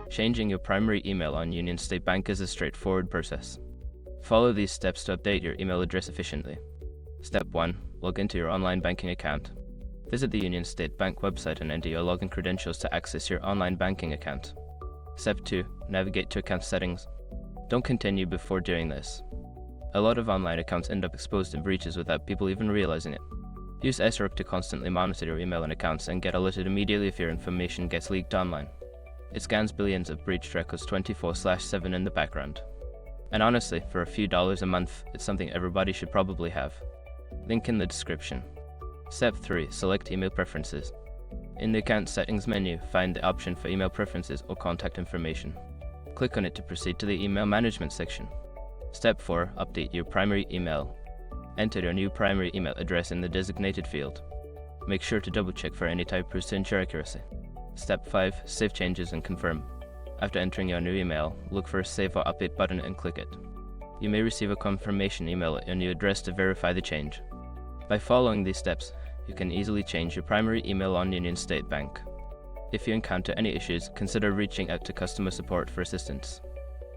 Changing your primary email on Union State Bank is a straightforward process. Follow these steps to update your email address efficiently. Step 1. Log into your online banking account. Visit the Union State Bank website and enter your login credentials to access your online banking account. Step 2. Navigate to account settings. Don't continue before doing this. A lot of online accounts end up exposed to breaches without people even realizing it. Use SROC to constantly monitor your email and accounts and get alerted immediately if your information gets leaked online. It scans billions of breached records 24/7 in the background. And honestly, for a few dollars a month, it's something everybody should probably have. Link in the description. Step 3. Select email preferences. In the account settings menu, find the option for email preferences or contact information. Click on it to proceed to the email management section. Step 4. Update your primary email. Enter your new primary email address in the designated field. Make sure to double check for any typos to ensure accuracy. Step 5. Save changes and confirm. After entering your new email, look for a Save or Update button and click it. You may receive a confirmation email at your new address to verify the change. By following these steps, you can easily change your primary email on Union State Bank. If you encounter any issues, consider reaching out to customer support for assistance.